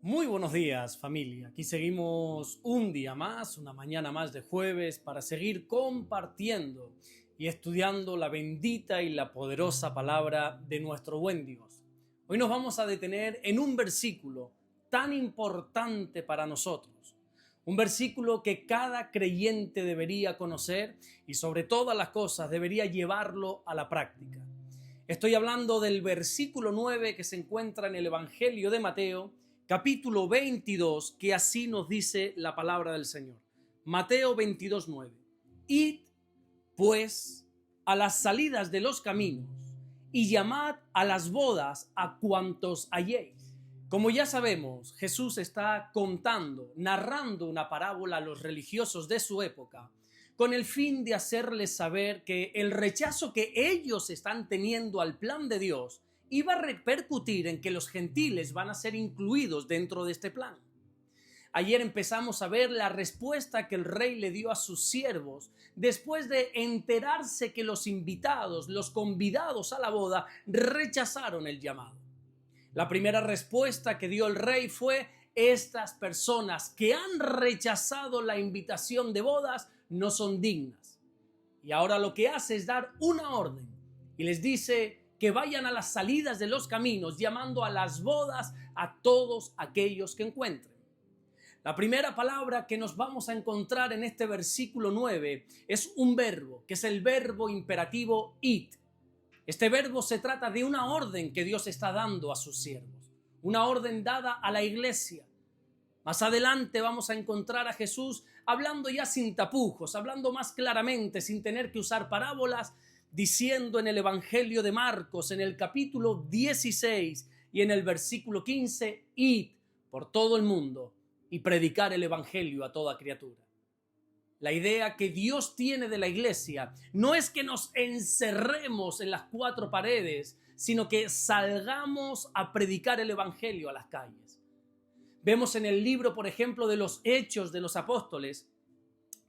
Muy buenos días, familia. Aquí seguimos un día más, una mañana más de jueves para seguir compartiendo y estudiando la bendita y la poderosa palabra de nuestro buen Dios. Hoy nos vamos a detener en un versículo tan importante para nosotros. Un versículo que cada creyente debería conocer y sobre todas las cosas debería llevarlo a la práctica. Estoy hablando del versículo 9 que se encuentra en el Evangelio de Mateo, capítulo 22, que así nos dice la palabra del Señor. Mateo 22, 9. Id, pues, a las salidas de los caminos y llamad a las bodas a cuantos halléis. Como ya sabemos, Jesús está contando, narrando una parábola a los religiosos de su época, con el fin de hacerles saber que el rechazo que ellos están teniendo al plan de Dios iba a repercutir en que los gentiles van a ser incluidos dentro de este plan. Ayer empezamos a ver la respuesta que el rey le dio a sus siervos después de enterarse que los invitados, los convidados a la boda, rechazaron el llamado. La primera respuesta que dio el rey fue: estas personas que han rechazado la invitación de bodas no son dignas. Y ahora lo que hace es dar una orden y les dice que vayan a las salidas de los caminos, llamando a las bodas a todos aquellos que encuentren. La primera palabra que nos vamos a encontrar en este versículo 9 es un verbo, que es el verbo imperativo id. Este verbo se trata de una orden que Dios está dando a sus siervos, una orden dada a la iglesia. Más adelante vamos a encontrar a Jesús hablando ya sin tapujos, hablando más claramente, sin tener que usar parábolas, diciendo en el Evangelio de Marcos, en el capítulo 16 y en el versículo 15, id por todo el mundo y predicar el Evangelio a toda criatura. La idea que Dios tiene de la iglesia no es que nos encerremos en las cuatro paredes, sino que salgamos a predicar el Evangelio a las calles. Vemos en el libro, por ejemplo, de los Hechos de los Apóstoles,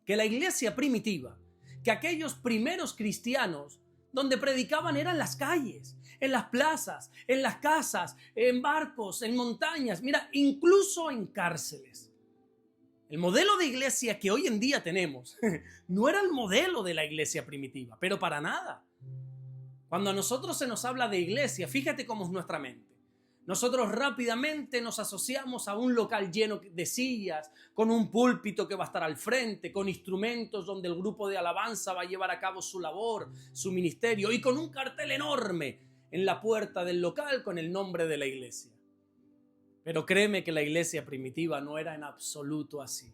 que la iglesia primitiva, que aquellos primeros cristianos, donde predicaban eran las calles, en las plazas, en las casas, en barcos, en montañas, mira, incluso en cárceles. El modelo de iglesia que hoy en día tenemos no era el modelo de la iglesia primitiva, pero para nada. Cuando a nosotros se nos habla de iglesia, fíjate cómo es nuestra mente. Nosotros rápidamente nos asociamos a un local lleno de sillas, con un púlpito que va a estar al frente, con instrumentos donde el grupo de alabanza va a llevar a cabo su labor, su ministerio, y con un cartel enorme en la puerta del local con el nombre de la iglesia. Pero créeme que la iglesia primitiva no era en absoluto así.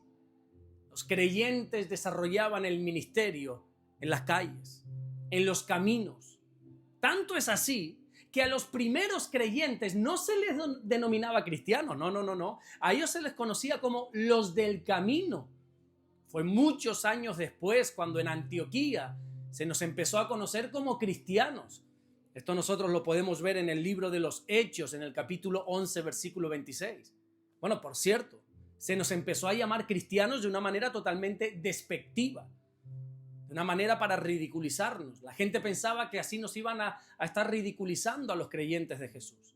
Los creyentes desarrollaban el ministerio en las calles, en los caminos. Tanto es así que a los primeros creyentes no se les denominaba cristianos, no. A ellos se les conocía como los del camino. Fue muchos años después cuando en Antioquía se nos empezó a conocer como cristianos. Esto nosotros lo podemos ver en el libro de los Hechos, en el capítulo 11, versículo 26. Bueno, por cierto, se nos empezó a llamar cristianos de una manera totalmente despectiva, de una manera para ridiculizarnos. La gente pensaba que así nos iban a estar ridiculizando a los creyentes de Jesús.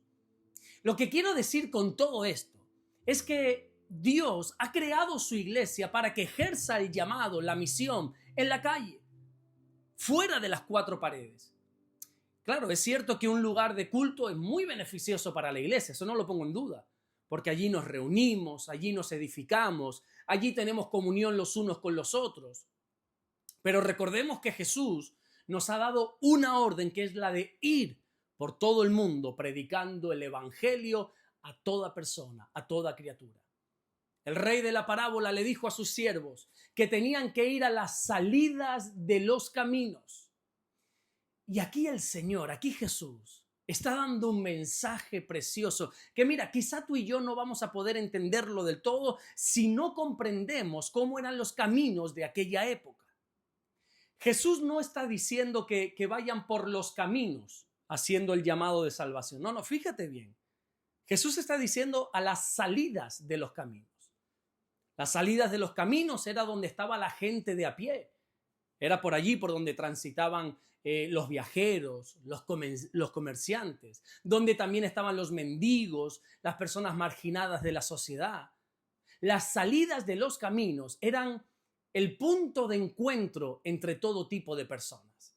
Lo que quiero decir con todo esto es que Dios ha creado su iglesia para que ejerza el llamado, la misión en la calle, fuera de las cuatro paredes. Claro, es cierto que un lugar de culto es muy beneficioso para la iglesia, eso no lo pongo en duda, porque allí nos reunimos, allí nos edificamos, allí tenemos comunión los unos con los otros. Pero recordemos que Jesús nos ha dado una orden que es la de ir por todo el mundo predicando el Evangelio a toda persona, a toda criatura. El rey de la parábola le dijo a sus siervos que tenían que ir a las salidas de los caminos. Y aquí el Señor, aquí Jesús, está dando un mensaje precioso que mira, quizá tú y yo no vamos a poder entenderlo del todo si no comprendemos cómo eran los caminos de aquella época. Jesús no está diciendo que vayan por los caminos haciendo el llamado de salvación. No, fíjate bien. Jesús está diciendo a las salidas de los caminos. Las salidas de los caminos era donde estaba la gente de a pie. Era por allí por donde transitaban los viajeros, los comerciantes, donde también estaban los mendigos, las personas marginadas de la sociedad. Las salidas de los caminos eran el punto de encuentro entre todo tipo de personas.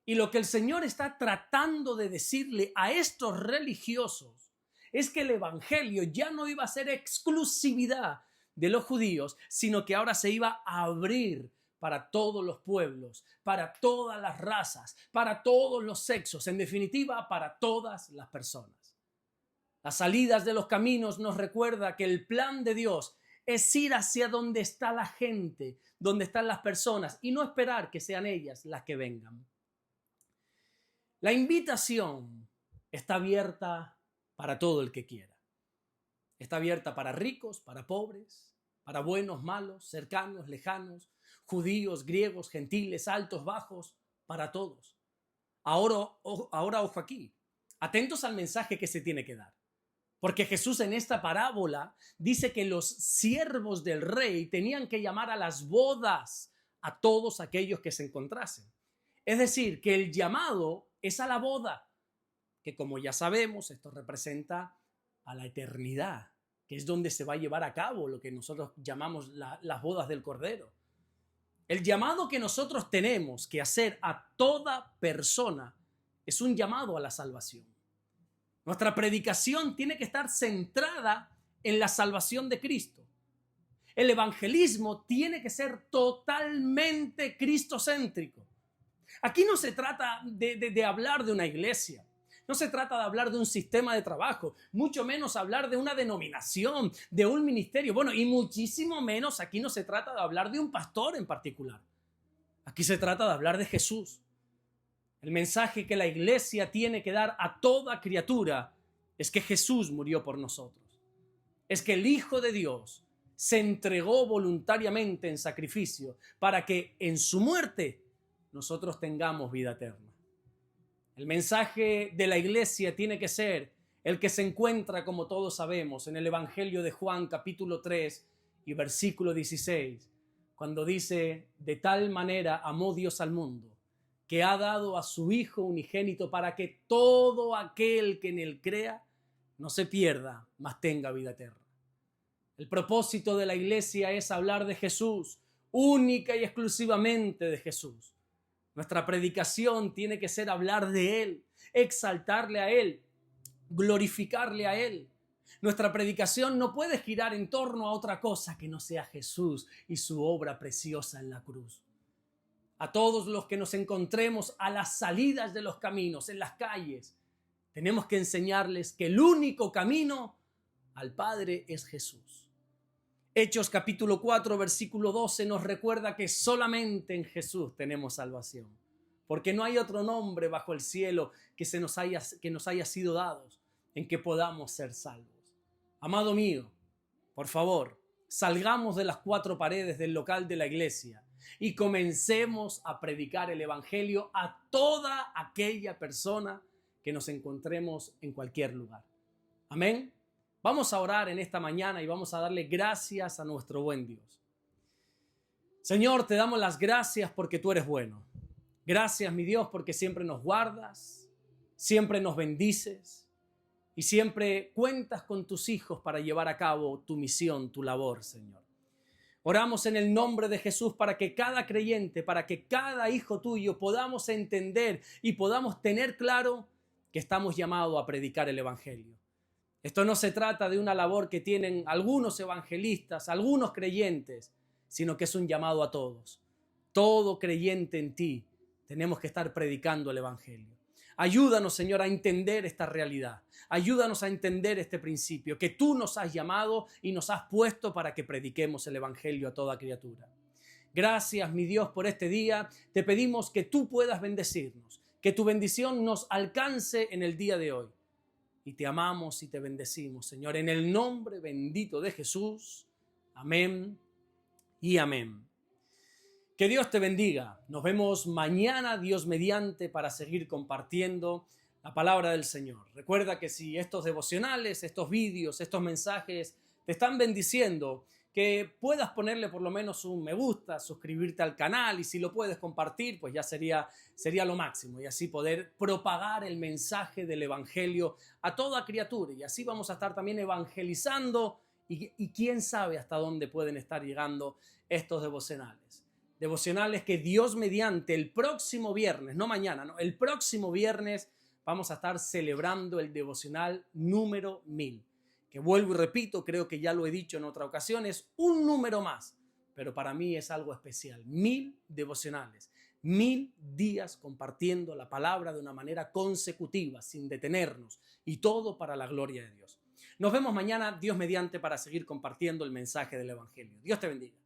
Y lo que el Señor está tratando de decirle a estos religiosos es que el evangelio ya no iba a ser exclusividad de los judíos, sino que ahora se iba a abrir para todos los pueblos, para todas las razas, para todos los sexos, en definitiva, para todas las personas. Las salidas de los caminos nos recuerda que el plan de Dios es ir hacia donde está la gente, donde están las personas, y no esperar que sean ellas las que vengan. La invitación está abierta para todo el que quiera. Está abierta para ricos, para pobres, para buenos, malos, cercanos, lejanos, judíos, griegos, gentiles, altos, bajos, para todos. Ahora ojo aquí, atentos al mensaje que se tiene que dar. Porque Jesús en esta parábola dice que los siervos del rey tenían que llamar a las bodas a todos aquellos que se encontrasen. Es decir, que el llamado es a la boda, que como ya sabemos, esto representa a la eternidad, que es donde se va a llevar a cabo lo que nosotros llamamos las bodas del Cordero. El llamado que nosotros tenemos que hacer a toda persona es un llamado a la salvación. Nuestra predicación tiene que estar centrada en la salvación de Cristo. El evangelismo tiene que ser totalmente cristocéntrico. Aquí no se trata de hablar de una iglesia, no se trata de hablar de un sistema de trabajo, mucho menos hablar de una denominación, de un ministerio, bueno, y muchísimo menos aquí no se trata de hablar de un pastor en particular. Aquí se trata de hablar de Jesús. El mensaje que la iglesia tiene que dar a toda criatura es que Jesús murió por nosotros. Es que el Hijo de Dios se entregó voluntariamente en sacrificio para que en su muerte nosotros tengamos vida eterna. El mensaje de la iglesia tiene que ser el que se encuentra, como todos sabemos, en el Evangelio de Juan capítulo 3 y versículo 16, cuando dice: de tal manera amó Dios al mundo, que ha dado a su Hijo unigénito para que todo aquel que en él crea no se pierda, mas tenga vida eterna. El propósito de la iglesia es hablar de Jesús, única y exclusivamente de Jesús. Nuestra predicación tiene que ser hablar de Él, exaltarle a Él, glorificarle a Él. Nuestra predicación no puede girar en torno a otra cosa que no sea Jesús y su obra preciosa en la cruz. A todos los que nos encontremos a las salidas de los caminos, en las calles, tenemos que enseñarles que el único camino al Padre es Jesús. Hechos capítulo 4, versículo 12 nos recuerda que solamente en Jesús tenemos salvación, porque no hay otro nombre bajo el cielo que nos haya sido dado en que podamos ser salvos. Amado mío, por favor, salgamos de las cuatro paredes del local de la iglesia y comencemos a predicar el evangelio a toda aquella persona que nos encontremos en cualquier lugar. Amén. Vamos a orar en esta mañana y vamos a darle gracias a nuestro buen Dios. Señor, te damos las gracias porque tú eres bueno. Gracias, mi Dios, porque siempre nos guardas, siempre nos bendices y siempre cuentas con tus hijos para llevar a cabo tu misión, tu labor, Señor. Oramos en el nombre de Jesús para que cada creyente, para que cada hijo tuyo podamos entender y podamos tener claro que estamos llamados a predicar el evangelio. Esto no se trata de una labor que tienen algunos evangelistas, algunos creyentes, sino que es un llamado a todos. Todo creyente en ti tenemos que estar predicando el evangelio. Ayúdanos, Señor, a entender esta realidad. Ayúdanos a entender este principio que tú nos has llamado y nos has puesto para que prediquemos el evangelio a toda criatura. Gracias, mi Dios, por este día. Te pedimos que tú puedas bendecirnos, que tu bendición nos alcance en el día de hoy. Y te amamos y te bendecimos, Señor, en el nombre bendito de Jesús. Amén y amén. Que Dios te bendiga. Nos vemos mañana, Dios mediante, para seguir compartiendo la palabra del Señor. Recuerda que si estos devocionales, estos vídeos, estos mensajes te están bendiciendo, que puedas ponerle por lo menos un me gusta, suscribirte al canal y si lo puedes compartir, pues ya sería lo máximo y así poder propagar el mensaje del Evangelio a toda criatura y así vamos a estar también evangelizando y quién sabe hasta dónde pueden estar llegando estos devocionales. Devocionales que Dios mediante el próximo viernes, no mañana, no, el próximo viernes vamos a estar celebrando el devocional número 1000. Que vuelvo y repito, creo que ya lo he dicho en otra ocasión, es un número más, pero para mí es algo especial. 1000 devocionales, 1000 días compartiendo la palabra de una manera consecutiva, sin detenernos, y todo para la gloria de Dios. Nos vemos mañana, Dios mediante, para seguir compartiendo el mensaje del Evangelio. Dios te bendiga.